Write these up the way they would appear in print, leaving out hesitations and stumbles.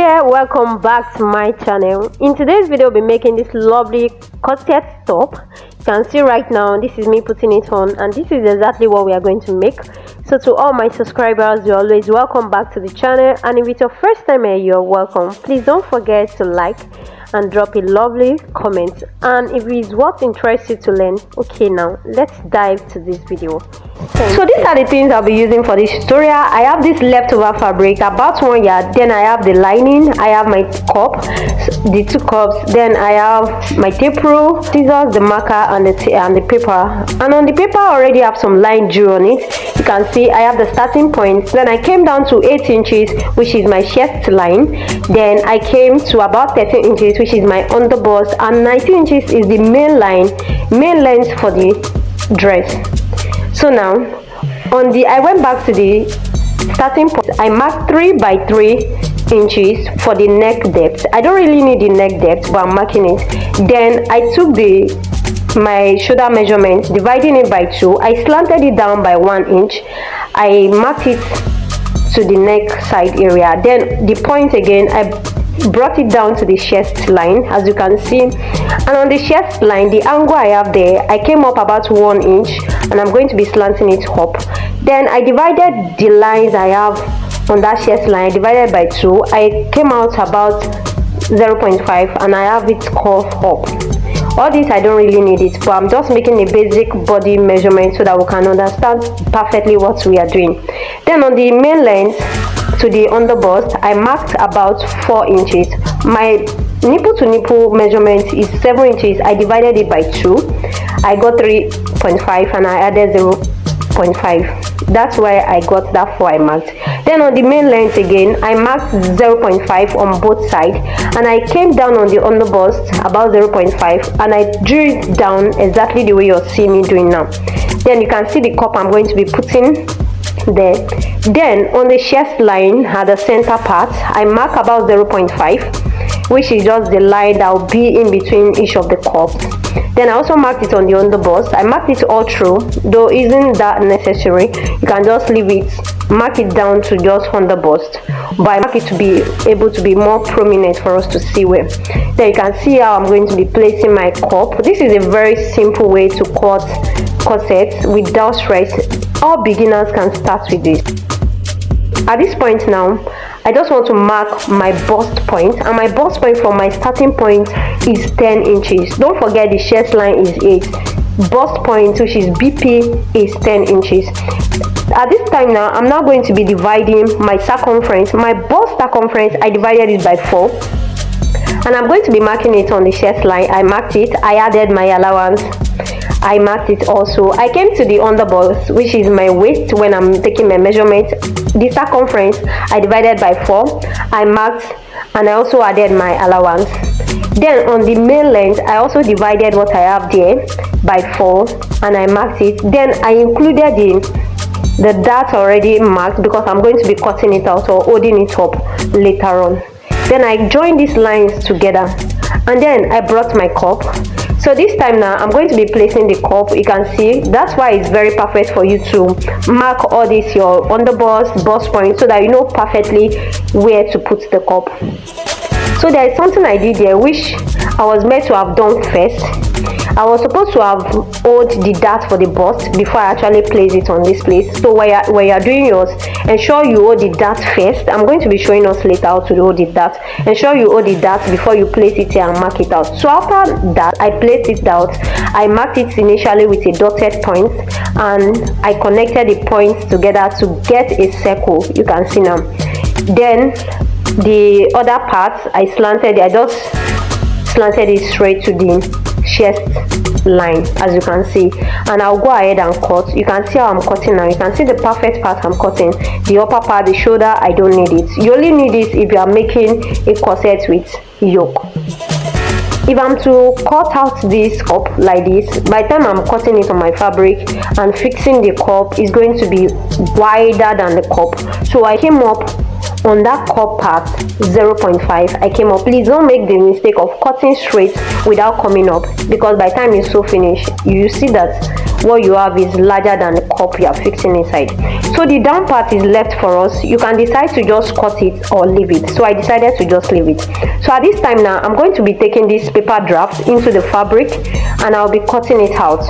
there, welcome back to my channel. In today's video, I'll be making this lovely corset top. You can see right now, this is me putting it on, and this is exactly what we are going to make. So to all my subscribers, you're always welcome back to the channel, and if it's your first time here, you're welcome. Please don't forget to like and drop a lovely comment, and if it's what interests you to learn. Okay, now let's dive to this video. So these are the things I'll be using for this tutorial. I have this leftover fabric, about 1 yard. Then I have the lining, I have my cup, the 2 cups, then I have my tape rule, scissors, the marker, and the paper. And on the paper I already have some line drew on it. You can see I have the starting point. Then I came down to 8 inches, which is my chest line. Then I came to about 13 inches, which is my underbust, and 19 inches is the main length for the dress. So now I went back to the starting point. I marked 3 by 3 inches for the neck depth. I don't really need the neck depth, but I'm marking it. Then I took my shoulder measurement, dividing it by 2. I slanted it down by 1 inch. I marked it to the neck side area. Then the point again, I brought it down to the chest line, as you can see. And on the chest line, the angle I have there, I came up about 1 inch, and I'm going to be slanting it up. Then I divided the lines I have on that chest line, divided by 2. I came out about 0.5, and I have it curved up. All this I don't really need it, but I'm just making a basic body measurement so that we can understand perfectly what we are doing. Then on the main length to the underbust, I marked about 4 inches. My nipple to nipple measurement is 7 inches. I divided it by 2. I got 3.5, and I added 0.5. That's why I got that 4 I marked. Then on the main length again, I marked 0.5 on both sides, and I came down on the underbust about 0.5, and I drew it down exactly the way you're seeing me doing now. Then you can see the cup I'm going to be putting there. Then on the chest line at the center part, I mark about 0.5, which is just the line that will be in between each of the cups. Then I also marked it on the underbust. I marked it all through, though isn't that necessary. You can just leave it, mark it down to just underbust, but I mark it to be able to be more prominent for us to see well. Then you can see how I'm going to be placing my cup. This is a very simple way to cut corsets without stress. All beginners can start with this. At this point now, I just want to mark my bust point, and my bust point from my starting point is 10 inches. Don't forget the chest line is 8. Bust point, which is BP, is 10 inches. At this time now, I'm now going to be dividing my circumference. My bust circumference, I divided it by 4. And I'm going to be marking it on the chest line. I marked it. I added my allowance. I marked it also. I came to the underbust, which is my waist when I'm taking my measurement. The circumference, I divided by 4. I marked, and I also added my allowance. Then on the main length, I also divided what I have there by 4, and I marked it. Then I included the dart already marked, because I'm going to be cutting it out or holding it up later on. Then I joined these lines together, and then I brought my cup. So this time now, I'm going to be placing the cup. You can see that's why it's very perfect for you to mark all this, your underbust, bust point, so that you know perfectly where to put the cup. So there is something I did there which I was meant to have done first. I was supposed to have hold the dart for the bust before I actually place it on this place. So when you are doing yours, ensure you hold the dart first. I'm going to be showing us later how to hold the dart. Ensure you hold the dart before you place it here and mark it out. So after that, I placed it out. I marked it initially with a dotted point, and I connected the points together to get a circle. You can see now. Then the other part, I just slanted it straight to the chest line, as you can see, and I'll go ahead and cut. You can see how I'm cutting now. You can see the perfect part I'm cutting. The upper part, the shoulder, I don't need it. You only need it if you are making a corset with yoke. If I'm to cut out this cup like this, by the time I'm cutting it on my fabric and fixing the cup, is going to be wider than the cup. So I came up on that cup part 0.5 I came up. Please don't make the mistake of cutting straight without coming up, because by the time you sew finish, you see that what you have is larger than the cup you are fixing inside. So the down part is left for us. You can decide to just cut it or leave it. So I decided to just leave it. So at this time now, I'm going to be taking this paper draft into the fabric and I'll be cutting it out.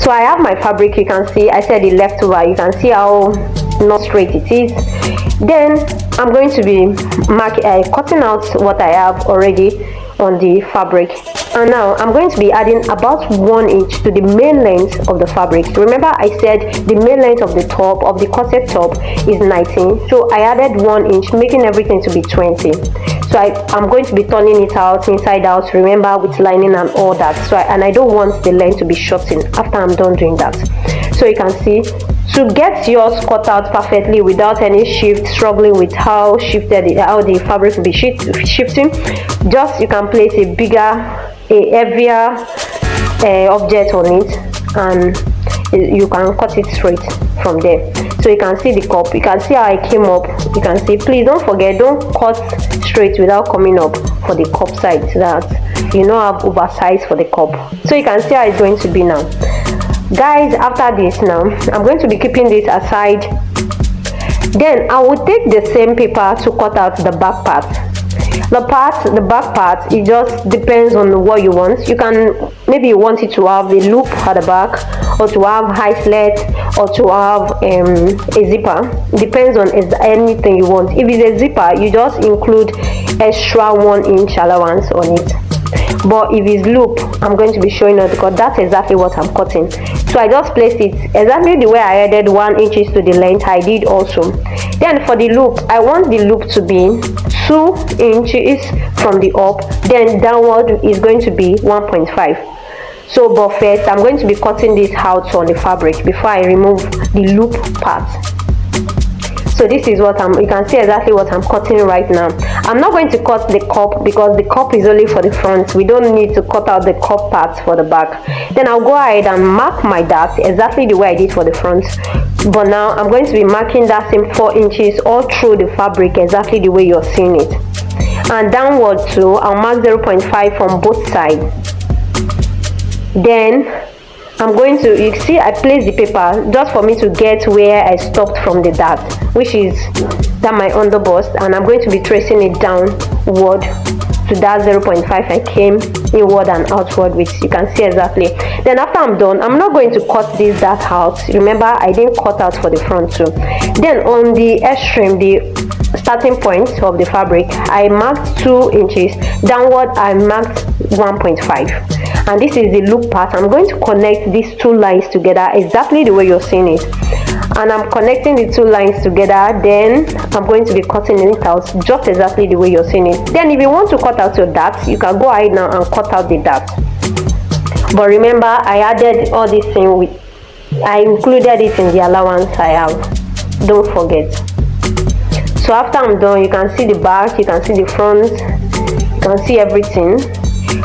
So I have my fabric. You can see I said the leftover. You can see how not straight it is. Then I'm going to be cutting out what I have already on the fabric, and now I'm going to be adding about 1 inch to the main length of the fabric. Remember I said the main length of the top of the corset top is 19, so I added 1 inch, making everything to be 20. So I'm going to be turning it out inside out, remember, with lining and all that. So I don't want the length to be shortened after I'm done doing that. So you can see, to get yours cut out perfectly without any struggling with how the fabric will be shifting, just you can place a heavier object on it and you can cut it straight from there. So you can see the cup, you can see how I came up. You can see, please don't forget, don't cut straight without coming up for the cup side, so that you know have oversized for the cup. So you can see how it's going to be now. Guys, after this now, I'm going to be keeping this aside. Then I will take the same paper to cut out the back part. The back part, it just depends on what you want. You can, maybe you want it to have a loop at the back, or to have high slit, or to have a zipper. Depends on anything you want. If it's a zipper, you just include extra 1 inch allowance on it. But if it's loop, I'm going to be showing it because that's exactly what I'm cutting. So I just placed it exactly the way I added 1 inch to the length. I did also. Then for the loop, I want the loop to be 2 inches from the up, then downward is going to be 1.5. So but first I'm going to be cutting this out on the fabric before I remove the loop part. So this is what you can see exactly what I'm cutting right now. I'm not going to cut the cup because the cup is only for the front. We don't need to cut out the cup parts for the back. Then I'll go ahead and mark my dart exactly the way I did for the front. But now I'm going to be marking that same 4 inches all through the fabric exactly the way you're seeing it. And downward too, I'll mark 0.5 from both sides. Then I'm going to, you see I placed the paper just for me to get where I stopped from the dart, which is that my underbust, and I'm going to be tracing it downward to that 0.5 I came inward and outward with. You can see exactly. Then after I'm done, I'm not going to cut this dart out. Remember I didn't cut out for the front too. Then on the extreme, the starting point of the fabric, I marked 2 inches. Downward I marked 1.5. And this is the loop part. I'm going to connect these two lines together exactly the way you're seeing it. And I'm connecting the two lines together. Then I'm going to be cutting it out just exactly the way you're seeing it. Then if you want to cut out your darts, you can go ahead now and cut out the dart. But remember, I added all this thing with, I included it in the allowance I have. Don't forget. So after I'm done, you can see the back, you can see the front, you can see everything.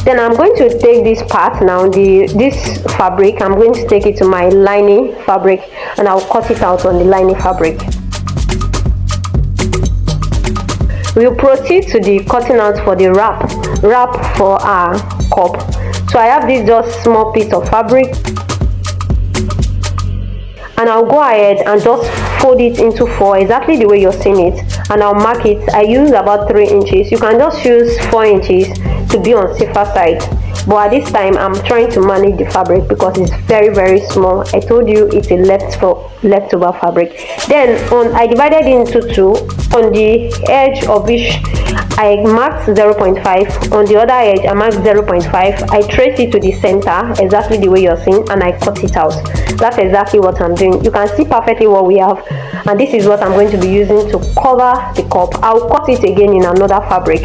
Then I'm going to take this part now, this fabric, I'm going to take it to my lining fabric and I'll cut it out on the lining fabric. We'll proceed to the cutting out for the wrap for our cup. So I have this just small piece of fabric and I'll go ahead and just fold it into 4 exactly the way you're seeing it, and I'll mark it. I use about 3 inches. You can just use 4 inches to be on safer side, but at this time I'm trying to manage the fabric because it's very small. I told you it's a leftover fabric. Then I divided it into 2. On the edge of which I marked 0.5, on the other edge I marked 0.5. I traced it to the center exactly the way you're seeing and I cut it out. That's exactly what I'm doing. You can see perfectly what we have, and this is what I'm going to be using to cover the cup. I'll cut it again in another fabric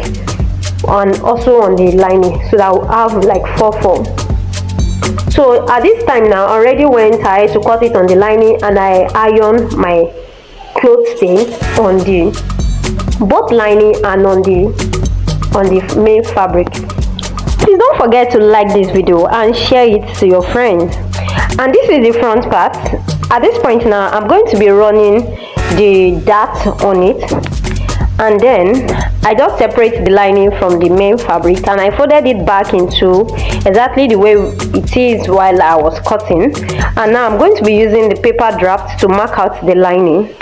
and also on the lining, so that I'll have like 4. So at this time now, I already went ahead to cut it on the lining and I ironed my cloth stain on the both lining and on the main fabric. Please don't forget to like this video and share it to your friends. And this is the front part. At this point now, I'm going to be running the dart on it, and then I just separate the lining from the main fabric and I folded it back into exactly the way it is while I was cutting. And now I'm going to be using the paper draft to mark out the lining.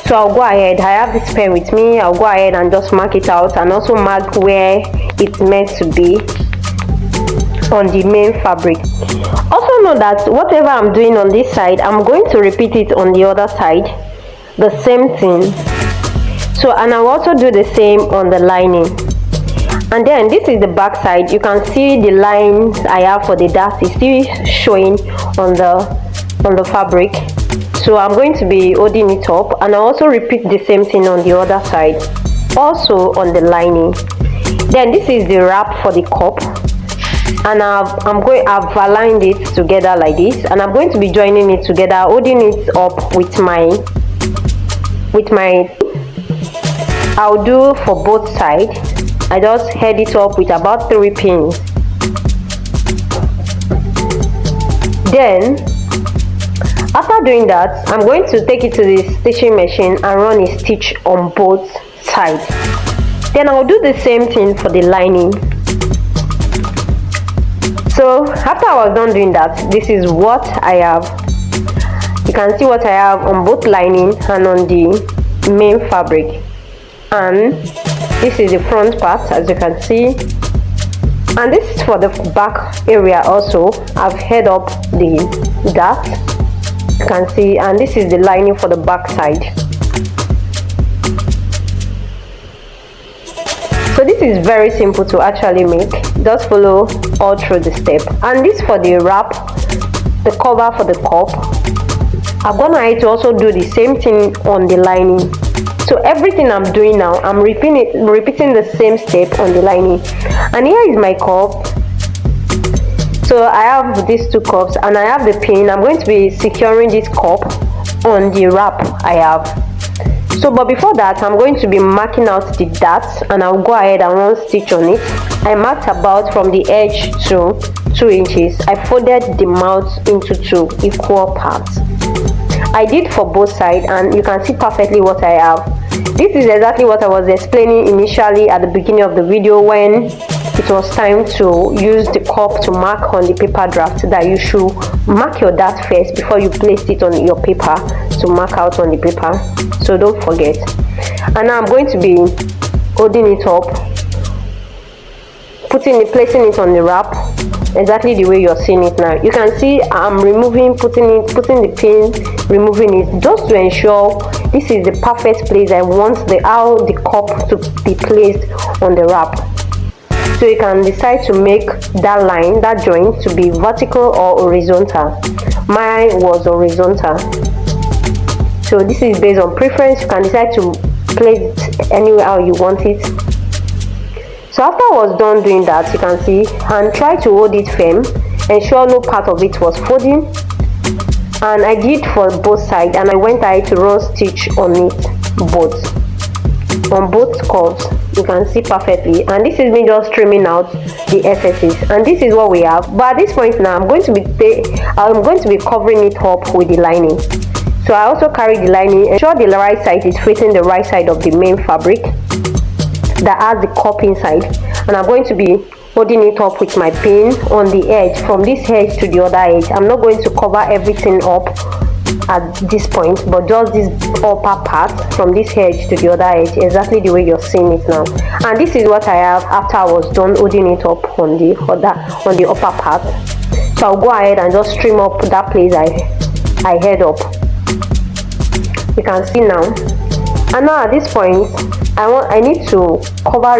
So I'll go ahead, I have this pen with me, I'll go ahead and just mark it out and also mark where it's meant to be on the main fabric. Also know that whatever I'm doing on this side, I'm going to repeat it on the other side, the same thing. So, and I'll also do the same on the lining. And then this is the back side. You can see the lines I have for the dart is still showing on the fabric. So I'm going to be holding it up, and I'll also repeat the same thing on the other side, also on the lining. Then this is the wrap for the cup, and I've aligned it together like this, and I'm going to be joining it together, holding it up with my I'll do for both sides. I just head it up with about 3 pins. Then after doing that, I'm going to take it to the stitching machine and run a stitch on both sides. Then I'll do the same thing for the lining. So after I was done doing that, this is what I have. You can see what I have on both lining and on the main fabric. And this is the front part, as you can see, and this is for the back area also. I've head up the dart, you can see, and this is the lining for the back side. So this is very simple to actually make. Just follow all through the step. And this for the wrap, the cover for the cup, I'm gonna to also do the same thing on the lining. So everything I'm doing now, I'm repeating the same step on the lining. And here is my cup. So I have these 2 cups and I have the pin. I'm going to be securing this cup on the wrap I have. So but before that, I'm going to be marking out the darts, and I'll go ahead and run stitch on it. I marked about from the edge to 2 inches. I folded the mouth into 2 equal parts. I did for both sides, and you can see perfectly what I have. This is exactly what I was explaining initially at the beginning of the video when it was time to use the cup to mark on the paper draft, that you should mark your dart first before you place it on your paper to mark out on the paper. So don't forget. And now I'm going to be holding it up, placing it on the wrap exactly the way you're seeing it now. You can see I'm putting the pin, removing it, just to ensure this is the perfect place I want the cup to be placed on the wrap. So you can decide to make that line, that joint, to be vertical or horizontal. Mine was horizontal. So this is based on preference. You can decide to place it anywhere you want it. So after I was done doing that, you can see, and try to hold it firm, ensure no part of it was folding. And I did for both sides, and I went ahead to run stitch on it on both curves. You can see perfectly, and this is me just trimming out the excesses, and this is what we have. But at this point now, I'm going to be covering it up with the lining. So I also carry the lining, ensure the right side is facing the right side of the main fabric that has the cup inside, and I'm going to be holding it up with my pin on the edge, from this edge to the other edge. I'm not going to cover everything up at this point, but just this upper part from this edge to the other edge, exactly the way you're seeing it now. And this is what I have after I was done holding it up on the upper part. So I'll go ahead and just trim up that place I head up. You can see now. And now at this point, I need to cover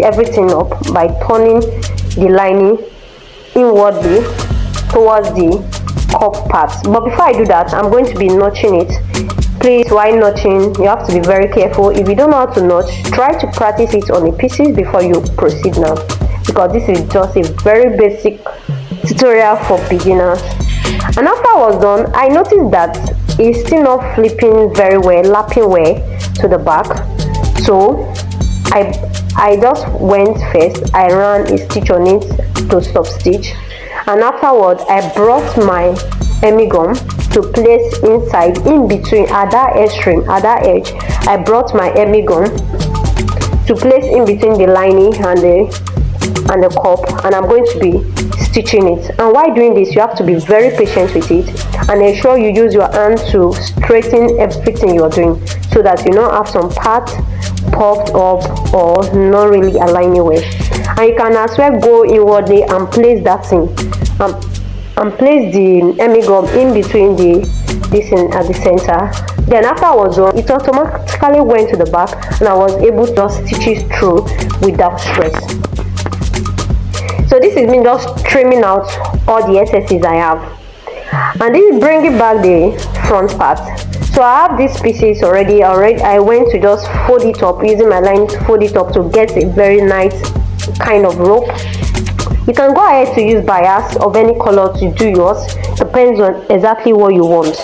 everything up by turning the lining inwardly towards the cup part. But before I do that, I'm going to be notching it. Please, while notching, you have to be very careful. If you don't know how to notch, try to practice it on the pieces before you proceed now, because this is just a very basic tutorial for beginners. And after I was done, I noticed that it's still not flipping very well, lapping well to the back. So I just went first, I ran a stitch on it to stop stitch, and afterwards I brought my hemi gum to place inside, in between, at that extreme, at that edge. I brought my hemi gum to place in between the lining and the cup, and I'm going to be stitching it. And while doing this, you have to be very patient with it and ensure you use your hand to straighten everything you're doing, so that you don't have some parts puffed up or not really aligning well. And you can as well go inwardly and place that thing and place the hemi gum in between this thing at the center. Then after I was done, it automatically went to the back, and I was able to just stitch it through without stress. So this is me just trimming out all the excesses I have, and this is bringing back the front part. So I have these pieces already. I went to just fold it up, using my line to fold it up to get a very nice kind of rope. You can go ahead to use bias of any color to do yours, depends on exactly what you want.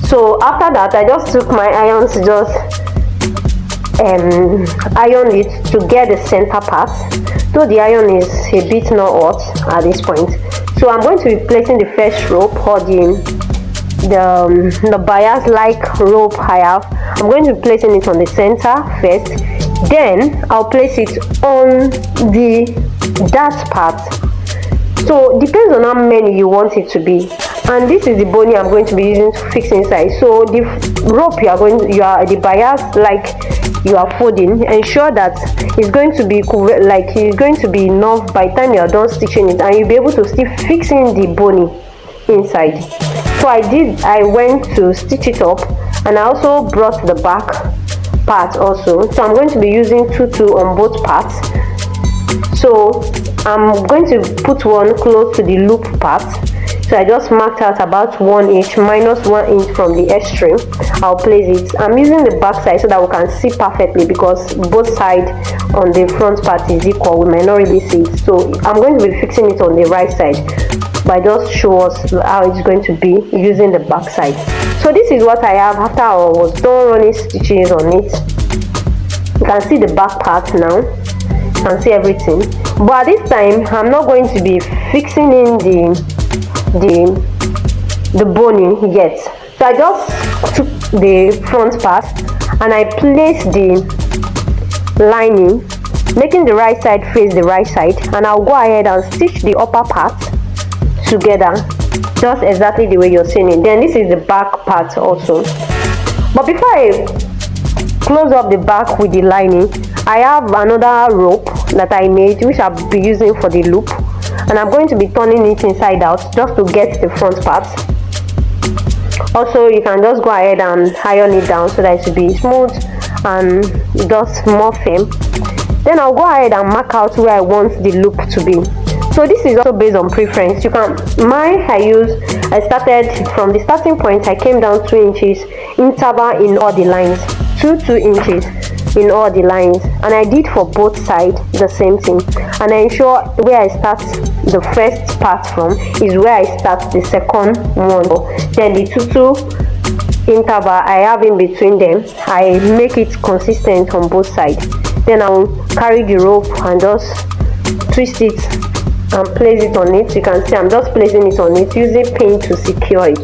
So after that, I just took my iron to just iron it to get the center part, though the iron is a bit not hot at this point. So I'm going to be placing the first rope, or the bias like rope I have. I'm going to be placing it on the center first, then I'll place it on that part. So depends on how many you want it to be. And this is the boning I'm going to be using to fix inside. So the rope the bias like you are folding, ensure that it's going to be enough by the time you are done stitching it, and you'll be able to still fixing the boning inside. So I went to stitch it up, and I also brought the back part also. So I'm going to be using 2 on both parts. So I'm going to put one close to the loop part. So I just marked out about 1 inch minus 1 inch from the extreme. I'll place it. I'm using the back side so that we can see perfectly, because both sides on the front part is equal. We might not really see it. So I'm going to be fixing it on the right side, but just show us how it's going to be using the back side. So this is what I have after I was done running stitches on it. You can see the back part now. You can see everything. But at this time, I'm not going to be fixing in the boning yet. So I just took the front part and I placed the lining, making the right side face the right side, and I'll go ahead and stitch the upper part together, just exactly the way you're seeing it. Then this is the back part also. But before I close up the back with the lining, I have another rope that I made, which I'll be using for the loop, and I'm going to be turning it inside out just to get the front part. Also, you can just go ahead and iron it down so that it will be smooth and just more firm. Then I'll go ahead and mark out where I want the loop to be. So this is also based on preference. You can, I started from the starting point. I came down 2 inches interval in all the lines, 2 inches in all the lines, and I did for both sides the same thing. And I ensure where I start the first part from is where I start the second one. Then the two interval I have in between them, I make it consistent on both sides. Then I'll carry the rope and just twist it and place it on it. You can see I'm just placing it on it using pin to secure it,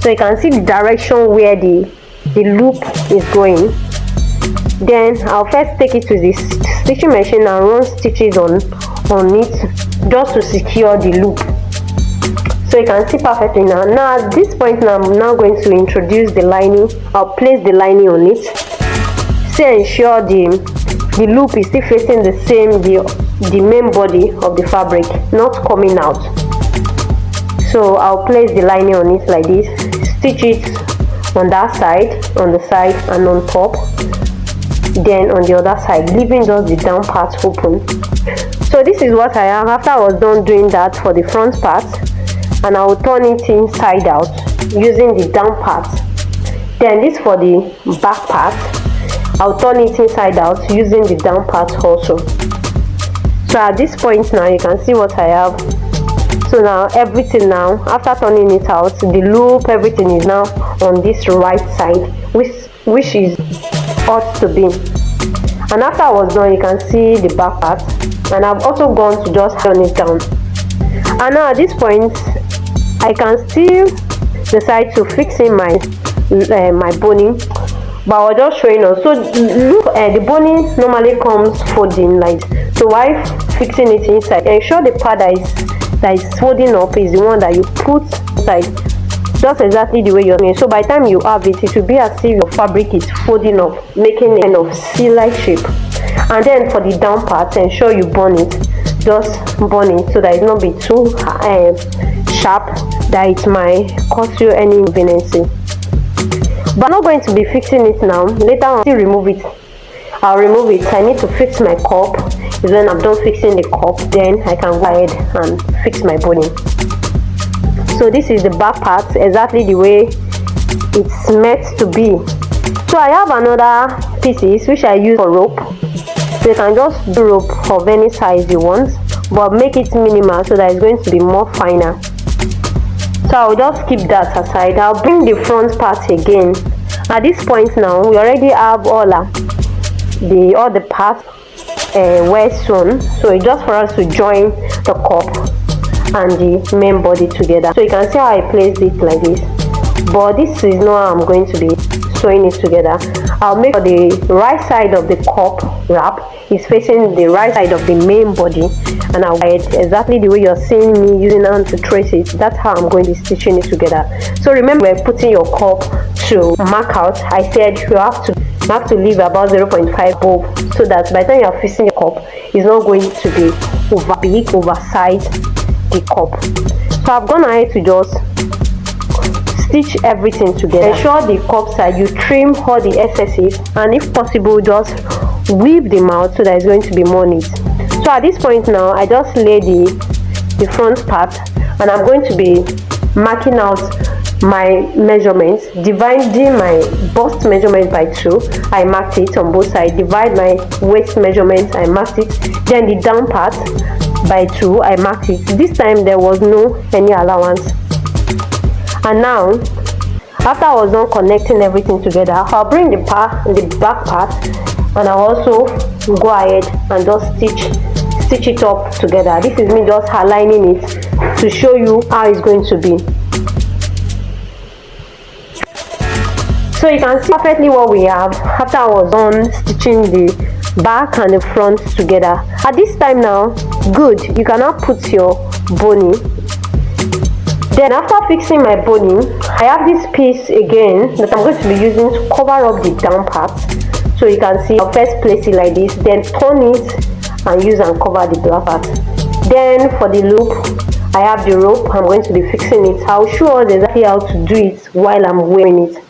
so you can see the direction where the loop is going. Then I'll first take it to the stitching machine and run stitches on it just to secure the loop, so you can see perfectly now. Now at this point, now I'm now going to introduce the lining. I'll place the lining on it, so ensure the loop is still facing the same the main body of the fabric, not coming out. So I'll place the lining on it like this, stitch it on that side, on the side and on top, then on the other side, leaving just the down part open. So this is what I have after I was done doing that for the front part, and I will turn it inside out using the down part. Then this for the back part, I'll turn it inside out using the down part also. So at this point now, you can see what I have. So now everything, now after turning it out, the loop, everything is now on this right side, which is ought to be. And after I was done, you can see the back part, and I've also gone to just turn it down. And now at this point I can still decide to fix in my boning, but I was just showing us. So look, the boning normally comes folding like, so while fixing it inside, ensure the part that is folding up is the one that you put inside, just exactly the way you're doing. So by the time you have it, it will be as if your fabric is folding up, making a kind of C-like shape. And then for the down part, ensure you burn it, just burn it so that it not be too sharp that it might cause you any inconvenience. But I'm not going to be fixing it now. Later on, I'll remove it. I'll remove it. I need to fix my cup. When I'm done fixing the cup, then I can go ahead and fix my boning. So this is the back part, exactly the way it's meant to be. So I have another pieces which I use for rope. So you can just do rope of any size you want, but make it minimal so that it's going to be more finer. So I'll just keep that aside. I'll bring the front part again. At this point now, we already have all the parts well sewn. So it's just for us to join the cup and the main body together. So you can see how I placed it like this, but this is not how I'm going to be sewing it together. I'll make sure the right side of the cup wrap is facing the right side of the main body, and I'll write exactly the way you're seeing me using hand to trace it. That's how I'm going to be stitching it together. So remember, when putting your cup to mark out, I said you have to leave about 0.5 bulb, so that by the time you're fixing your cup, it's not going to be over big, oversized the cup. So I've gone ahead to just stitch everything together. Ensure the cup side you trim all the excesses, and if possible just weave them out so that it's going to be more neat. So at this point now, I just lay the front part, and I'm going to be marking out my measurements, dividing my bust measurement by 2. I marked it on both sides. Divide my waist measurement, I marked it. Then the down part by 2, I marked it. This time there was no any allowance. And now, after I was done connecting everything together, I'll bring the back part, and I'll also go ahead and just stitch it up together. This is me just aligning it to show you how it's going to be. So you can see perfectly what we have after I was done stitching the back and the front together. At this time now, good, you can now put your boning. Then after fixing my boning, I have this piece again that I'm going to be using to cover up the down part. So you can see, I'll first place it like this, then turn it and use and cover the black part. Then for the loop, I have the rope. I'm going to be fixing it. I'll show you exactly how to do it while I'm wearing it.